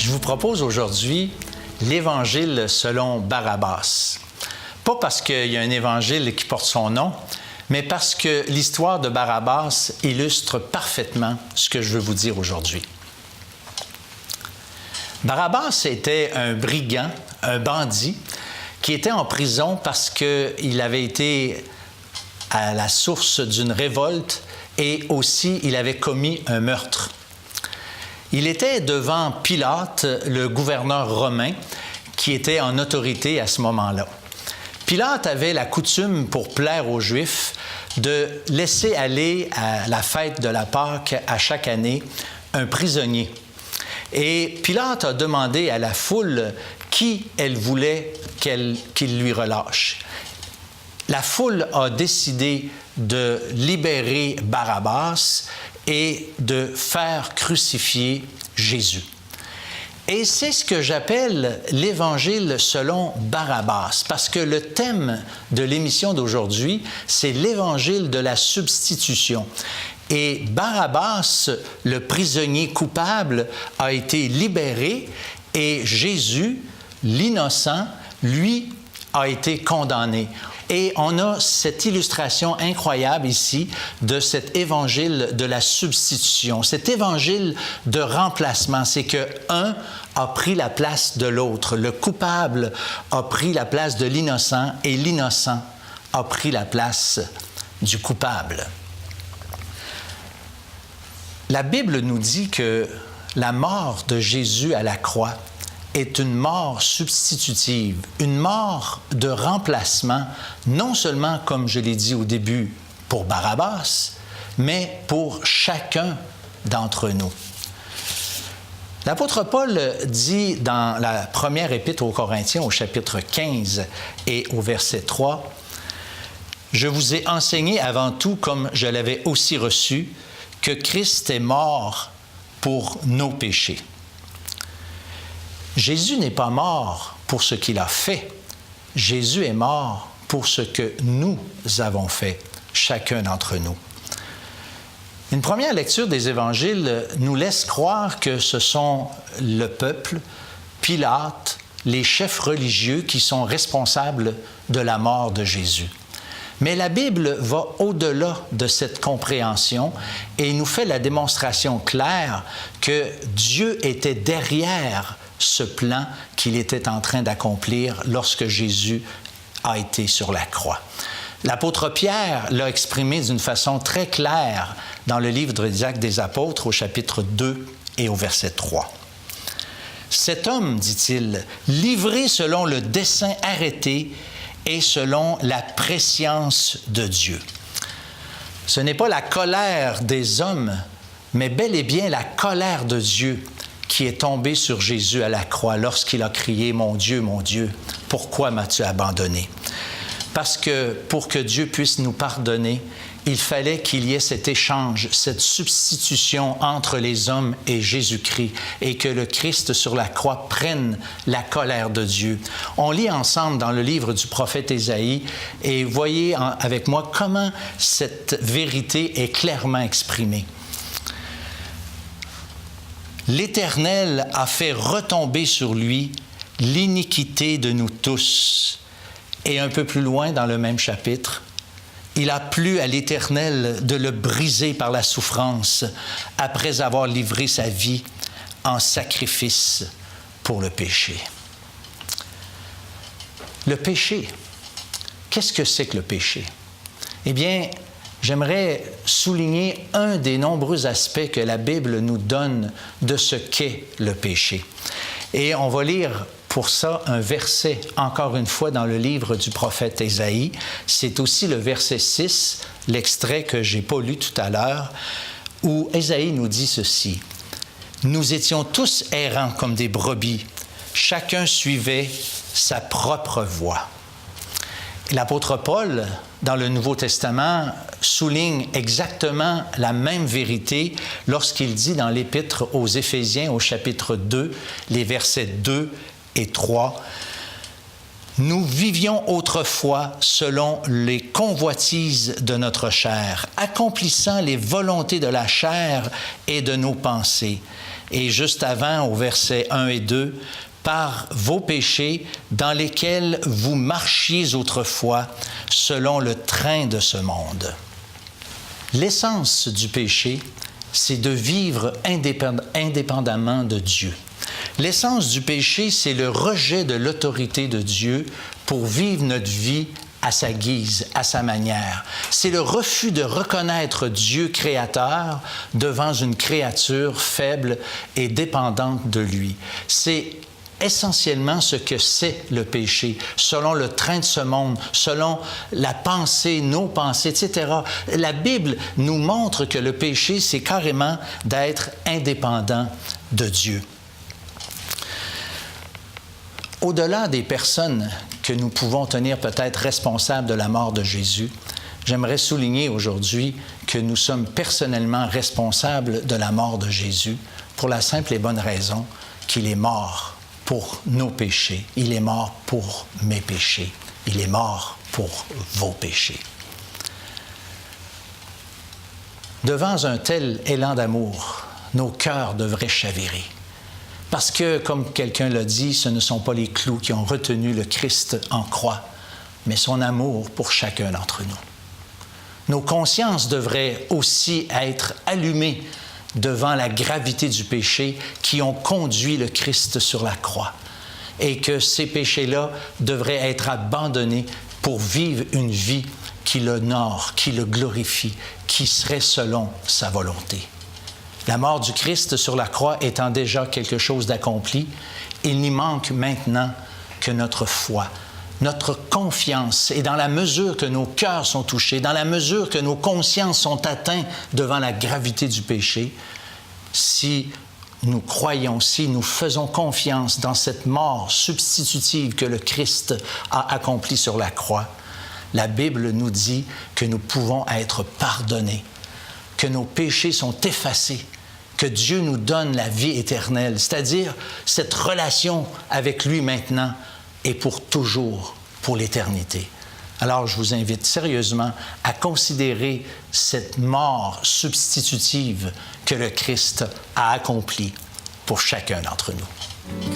Je vous propose aujourd'hui l'Évangile selon Barabbas. Pas parce qu'il y a un évangile qui porte son nom, mais parce que l'histoire de Barabbas illustre parfaitement ce que je veux vous dire aujourd'hui. Barabbas était un brigand, un bandit, qui était en prison parce qu'il avait été à la source d'une révolte et aussi il avait commis un meurtre. Il était devant Pilate, le gouverneur romain, qui était en autorité à ce moment-là. Pilate avait la coutume, pour plaire aux Juifs, de laisser aller à la fête de la Pâque à chaque année un prisonnier. Et Pilate a demandé à la foule qui elle voulait qu'il lui relâche. La foule a décidé de libérer Barabbas et de faire crucifier Jésus. Et c'est ce que j'appelle l'Évangile selon Barabbas, parce que le thème de l'émission d'aujourd'hui, c'est l'Évangile de la substitution. Et Barabbas, le prisonnier coupable, a été libéré et Jésus, l'innocent, lui, a été condamné. Et on a cette illustration incroyable ici de cet évangile de la substitution, cet évangile de remplacement. C'est qu'un a pris la place de l'autre. Le coupable a pris la place de l'innocent et l'innocent a pris la place du coupable. La Bible nous dit que la mort de Jésus à la croix est une mort substitutive, une mort de remplacement, non seulement, comme je l'ai dit au début, pour Barabbas, mais pour chacun d'entre nous. L'apôtre Paul dit dans la première épître aux Corinthiens, au chapitre 15 et au verset 3, « Je vous ai enseigné avant tout, comme je l'avais aussi reçu, que Christ est mort pour nos péchés. » Jésus n'est pas mort pour ce qu'il a fait. Jésus est mort pour ce que nous avons fait, chacun d'entre nous. Une première lecture des évangiles nous laisse croire que ce sont le peuple, Pilate, les chefs religieux qui sont responsables de la mort de Jésus. Mais la Bible va au-delà de cette compréhension et nous fait la démonstration claire que Dieu était derrière ce plan qu'il était en train d'accomplir lorsque Jésus a été sur la croix. L'apôtre Pierre l'a exprimé d'une façon très claire dans le livre des Actes des Apôtres au chapitre 2 et au verset 3. « Cet homme, dit-il, livré selon le dessein arrêté et selon la prescience de Dieu. » Ce n'est pas la colère des hommes, mais bel et bien la colère de Dieu qui est tombé sur Jésus à la croix lorsqu'il a crié « Mon Dieu, pourquoi m'as-tu abandonné? » Parce que pour que Dieu puisse nous pardonner, il fallait qu'il y ait cet échange, cette substitution entre les hommes et Jésus-Christ et que le Christ sur la croix prenne la colère de Dieu. On lit ensemble dans le livre du prophète Ésaïe et voyez avec moi comment cette vérité est clairement exprimée. L'Éternel a fait retomber sur lui l'iniquité de nous tous. Et un peu plus loin dans le même chapitre, il a plu à l'Éternel de le briser par la souffrance après avoir livré sa vie en sacrifice pour le péché. Le péché, qu'est-ce que c'est que le péché? Eh bien, j'aimerais souligner un des nombreux aspects que la Bible nous donne de ce qu'est le péché. Et on va lire pour ça un verset, encore une fois, dans le livre du prophète Ésaïe. C'est aussi le verset 6, l'extrait que je n'ai pas lu tout à l'heure, où Ésaïe nous dit ceci. « Nous étions tous errants comme des brebis, chacun suivait sa propre voie. » L'apôtre Paul, dans le Nouveau Testament, souligne exactement la même vérité lorsqu'il dit dans l'Épître aux Éphésiens, au chapitre 2, les versets 2 et 3, « Nous vivions autrefois selon les convoitises de notre chair, accomplissant les volontés de la chair et de nos pensées. Et juste avant, au verset 1 et 2, « Par vos péchés dans lesquels vous marchiez autrefois selon le train de ce monde. » L'essence du péché, c'est de vivre indépendamment de Dieu. L'essence du péché, c'est le rejet de l'autorité de Dieu pour vivre notre vie à sa guise, à sa manière. C'est le refus de reconnaître Dieu créateur devant une créature faible et dépendante de lui. C'est essentiellement ce que c'est le péché, selon le train de ce monde, selon la pensée, nos pensées, etc. La Bible nous montre que le péché, c'est carrément d'être indépendant de Dieu. Au-delà des personnes que nous pouvons tenir peut-être responsables de la mort de Jésus, j'aimerais souligner aujourd'hui que nous sommes personnellement responsables de la mort de Jésus pour la simple et bonne raison qu'il est mort pour nos péchés. Il est mort pour mes péchés. Il est mort pour vos péchés. Devant un tel élan d'amour, nos cœurs devraient chavirer. Parce que, comme quelqu'un l'a dit, ce ne sont pas les clous qui ont retenu le Christ en croix, mais son amour pour chacun d'entre nous. Nos consciences devraient aussi être allumées devant la gravité du péché qui ont conduit le Christ sur la croix, et que ces péchés-là devraient être abandonnés pour vivre une vie qui l'honore, qui le glorifie, qui serait selon sa volonté. La mort du Christ sur la croix étant déjà quelque chose d'accompli, il n'y manque maintenant que notre foi, notre confiance. Et dans la mesure que nos cœurs sont touchés, dans la mesure que nos consciences sont atteintes devant la gravité du péché, si nous croyons, si nous faisons confiance dans cette mort substitutive que le Christ a accomplie sur la croix, la Bible nous dit que nous pouvons être pardonnés, que nos péchés sont effacés, que Dieu nous donne la vie éternelle, c'est-à-dire cette relation avec lui maintenant et pour toujours, pour l'éternité. Alors, je vous invite sérieusement à considérer cette mort substitutive que le Christ a accomplie pour chacun d'entre nous.